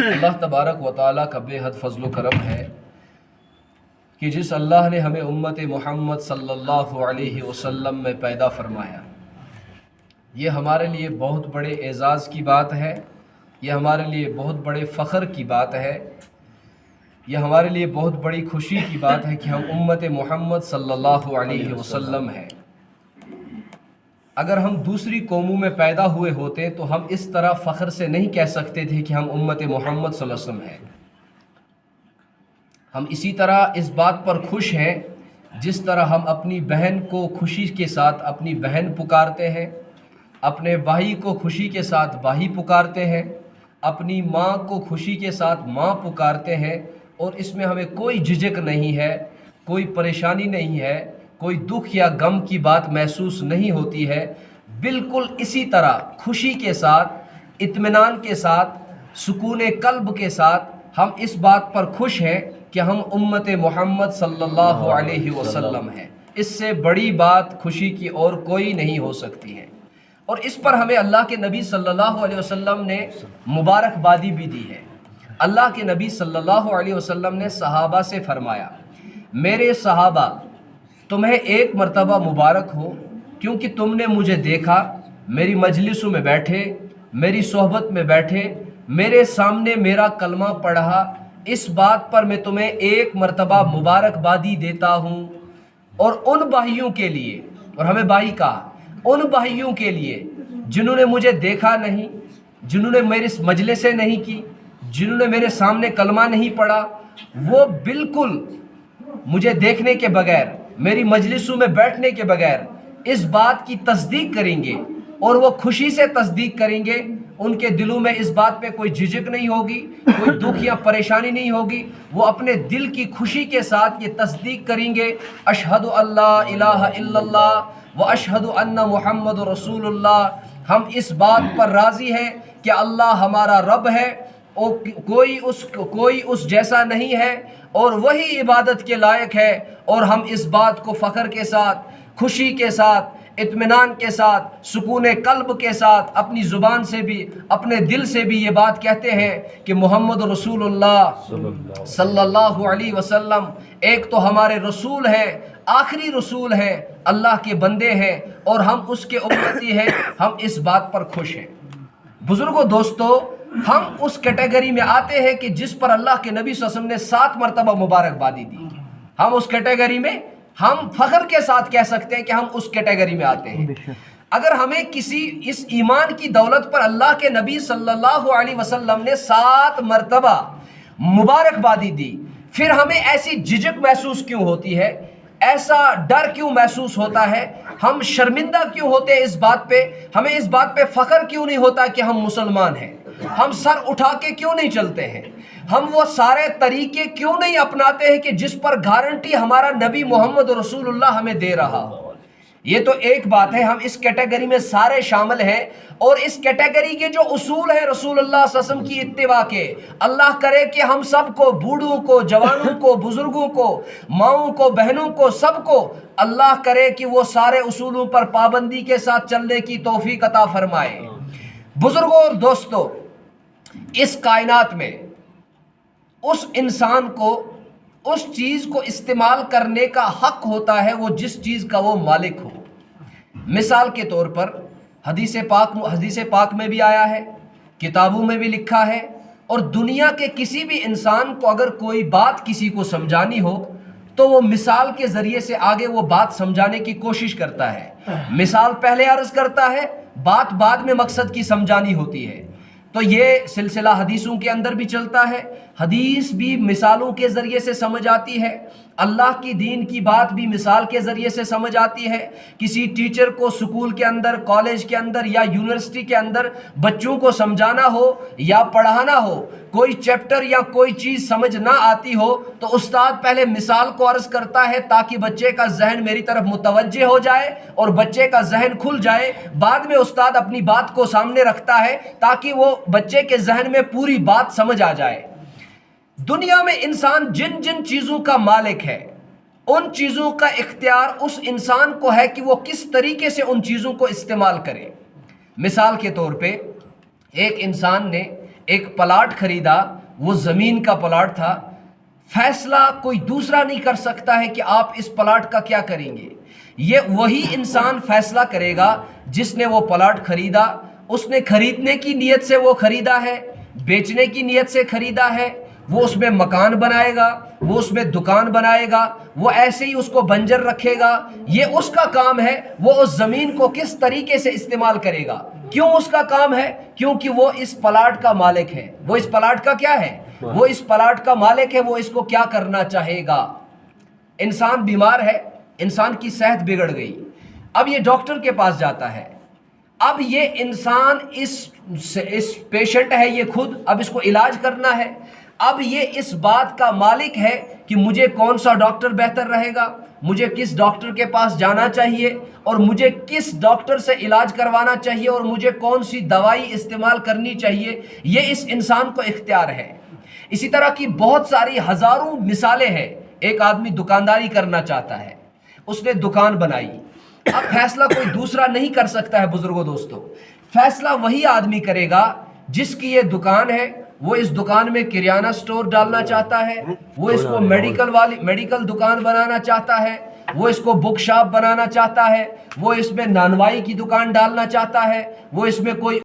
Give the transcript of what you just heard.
اللہ تبارک و تعالیٰ کا بے حد فضل و کرم ہے کہ جس اللہ نے ہمیں امت محمد صلی اللہ علیہ وسلم میں پیدا فرمایا، یہ ہمارے لیے بہت بڑے اعزاز کی بات ہے، یہ ہمارے لیے بہت بڑے فخر کی بات ہے، یہ ہمارے لیے بہت بڑی خوشی کی بات ہے کہ ہم امت محمد صلی اللہ علیہ وسلم ہیں۔ اگر ہم دوسری قوموں میں پیدا ہوئے ہوتے تو ہم اس طرح فخر سے نہیں کہہ سکتے تھے کہ ہم امت محمد صلی اللہ علیہ وسلم ہیں۔ ہم اسی طرح اس بات پر خوش ہیں جس طرح ہم اپنی بہن کو خوشی کے ساتھ اپنی بہن پکارتے ہیں، اپنے بھائی کو خوشی کے ساتھ بھائی پکارتے ہیں، اپنی ماں کو خوشی کے ساتھ ماں پکارتے ہیں، اور اس میں ہمیں کوئی جھجک نہیں ہے، کوئی پریشانی نہیں ہے، کوئی دکھ یا غم کی بات محسوس نہیں ہوتی ہے۔ بالکل اسی طرح خوشی کے ساتھ، اطمینان کے ساتھ، سکون قلب کے ساتھ ہم اس بات پر خوش ہیں کہ ہم امت محمد صلی اللہ علیہ وسلم ہیں۔ اس سے بڑی بات خوشی کی اور کوئی نہیں ہو سکتی ہے، اور اس پر ہمیں اللہ کے نبی صلی اللہ علیہ وسلم نے مبارکبادی بھی دی ہے۔ اللہ کے نبی صلی اللہ علیہ وسلم نے صحابہ سے فرمایا، میرے صحابہ تمہیں ایک مرتبہ مبارک ہو، کیونکہ تم نے مجھے دیکھا، میری مجلسوں میں بیٹھے، میری صحبت میں بیٹھے، میرے سامنے میرا کلمہ پڑھا، اس بات پر میں تمہیں ایک مرتبہ مبارکبادی دیتا ہوں۔ اور ان بھائیوں کے لیے، اور ہمیں بھائی کہا، ان بھائیوں کے لیے جنہوں نے مجھے دیکھا نہیں، جنہوں نے میری مجلسیں نہیں کی، جنہوں نے میرے سامنے کلمہ نہیں پڑھا، وہ بالکل مجھے دیکھنے کے بغیر، میری مجلسوں میں بیٹھنے کے بغیر اس بات کی تصدیق کریں گے، اور وہ خوشی سے تصدیق کریں گے۔ ان کے دلوں میں اس بات پہ کوئی جھجک نہیں ہوگی، کوئی دکھ یا پریشانی نہیں ہوگی، وہ اپنے دل کی خوشی کے ساتھ یہ تصدیق کریں گے، اشہد اللہ الہ الا اللہ و اشہد ان محمد رسول اللہ۔ ہم اس بات پر راضی ہیں کہ اللہ ہمارا رب ہے، اور کوئی اس جیسا نہیں ہے، اور وہی عبادت کے لائق ہے، اور ہم اس بات کو فخر کے ساتھ، خوشی کے ساتھ، اطمینان کے ساتھ، سکون قلب کے ساتھ اپنی زبان سے بھی، اپنے دل سے بھی یہ بات کہتے ہیں کہ محمد رسول اللہ صلی اللہ علیہ وسلم ایک تو ہمارے رسول ہیں، آخری رسول ہیں، اللہ کے بندے ہیں، اور ہم اس کے امتی ہیں۔ ہم اس بات پر خوش ہیں۔ بزرگوں، دوستو، ہم اس کیٹیگری میں آتے ہیں کہ جس پر اللہ کے نبی صلی اللہ علیہ وسلم نے 7 مرتبہ مبارکبادی دی۔ ہم اس کیٹیگری میں، ہم فخر کے ساتھ کہہ سکتے ہیں کہ ہم اس کیٹیگری میں آتے ہیں۔ اگر ہمیں کسی اس ایمان کی دولت پر اللہ کے نبی صلی اللہ علیہ وسلم نے 7 مرتبہ مبارکبادی دی، پھر ہمیں ایسی جھجک محسوس کیوں ہوتی ہے، ایسا ڈر کیوں محسوس ہوتا ہے، ہم شرمندہ کیوں ہوتے ہیں اس بات پہ، ہمیں اس بات پہ فخر کیوں نہیں ہوتا کہ ہم مسلمان ہیں، ہم سر اٹھا کے کیوں نہیں چلتے ہیں، ہم وہ سارے طریقے کیوں نہیں اپناتے ہیں کہ جس پر گارنٹی ہمارا نبی محمد رسول اللہ ہمیں دے رہا ہو۔ یہ تو ایک بات ہے، ہم اس کیٹیگری میں سارے شامل ہیں، اور اس کیٹیگری کے جو اصول ہیں رسول اللہ صلی اللہ علیہ وسلم کی اتباع کے، اللہ کرے کہ ہم سب کو، بوڑھوں کو، جوانوں کو، بزرگوں کو، ماؤں کو، بہنوں کو، سب کو اللہ کرے کہ وہ سارے اصولوں پر پابندی کے ساتھ چلنے کی توفیق عطا فرمائے۔ بزرگوں اور دوستو، اس کائنات میں اس انسان کو اس چیز کو استعمال کرنے کا حق ہوتا ہے وہ جس چیز کا وہ مالک ہو۔ مثال کے طور پر حدیث پاک میں بھی آیا ہے، کتابوں میں بھی لکھا ہے، اور دنیا کے کسی بھی انسان کو اگر کوئی بات کسی کو سمجھانی ہو تو وہ مثال کے ذریعے سے آگے وہ بات سمجھانے کی کوشش کرتا ہے۔ مثال پہلے عرض کرتا ہے، بات بعد میں مقصد کی سمجھانی ہوتی ہے۔ تو یہ سلسلہ حدیثوں کے اندر بھی چلتا ہے، حدیث بھی مثالوں کے ذریعے سے سمجھ آتی ہے، اللہ کی دین کی بات بھی مثال کے ذریعے سے سمجھ آتی ہے۔ کسی ٹیچر کو سکول کے اندر، کالج کے اندر یا یونیورسٹی کے اندر بچوں کو سمجھانا ہو یا پڑھانا ہو، کوئی چیپٹر یا کوئی چیز سمجھ نہ آتی ہو تو استاد پہلے مثال کو عرض کرتا ہے تاکہ بچے کا ذہن میری طرف متوجہ ہو جائے اور بچے کا ذہن کھل جائے۔ بعد میں استاد اپنی بات کو سامنے رکھتا ہے تاکہ وہ بچے کے ذہن میں پوری بات سمجھ آ جائے۔ دنیا میں انسان جن جن چیزوں کا مالک ہے، ان چیزوں کا اختیار اس انسان کو ہے کہ وہ کس طریقے سے ان چیزوں کو استعمال کرے۔ مثال کے طور پہ ایک انسان نے ایک پلاٹ خریدا، وہ زمین کا پلاٹ تھا، فیصلہ کوئی دوسرا نہیں کر سکتا ہے کہ آپ اس پلاٹ کا کیا کریں گے، یہ وہی انسان فیصلہ کرے گا جس نے وہ پلاٹ خریدا، اس نے خریدنے کی نیت سے وہ خریدا ہے، بیچنے کی نیت سے خریدا ہے، وہ اس میں مکان بنائے گا، وہ اس میں دکان بنائے گا، وہ ایسے ہی اس کو بنجر رکھے گا، یہ اس کا کام ہے، وہ اس زمین کو کس طریقے سے استعمال کرے گا۔ کیوں اس کا کام ہے؟ کیونکہ وہ اس پلاٹ کا مالک ہے، وہ اس پلاٹ کا کیا ہے؟ وہ اس پلاٹ کا مالک ہے، وہ اس کو کیا کرنا چاہے گا۔ انسان بیمار ہے، انسان کی صحت بگڑ گئی، اب یہ ڈاکٹر کے پاس جاتا ہے، اب یہ انسان اس پیشنٹ ہے، یہ خود اب اس کو علاج کرنا ہے، اب یہ اس بات کا مالک ہے کہ مجھے کون سا ڈاکٹر بہتر رہے گا، مجھے کس ڈاکٹر کے پاس جانا چاہیے، اور مجھے کس ڈاکٹر سے علاج کروانا چاہیے، اور مجھے کون سی دوائی استعمال کرنی چاہیے، یہ اس انسان کو اختیار ہے۔ اسی طرح کی بہت ساری ہزاروں مثالیں ہیں۔ ایک آدمی دکانداری کرنا چاہتا ہے، اس نے دکان بنائی، اب فیصلہ کوئی دوسرا نہیں کر سکتا ہے بزرگوں دوستوں، فیصلہ وہی آدمی کرے گا جس کی یہ دکان ہے، وہ اس دکان میں کریانہ سٹور ڈالنا چاہتا ہے، وہ اس کو میڈیکل دکان بنانا چاہتا ہے، وہ اس کو بک شاپ بنانا چاہتا ہے، وہ اس میں نانوائی کی دکان ڈالنا چاہتا ہے، وہ اس میں کوئی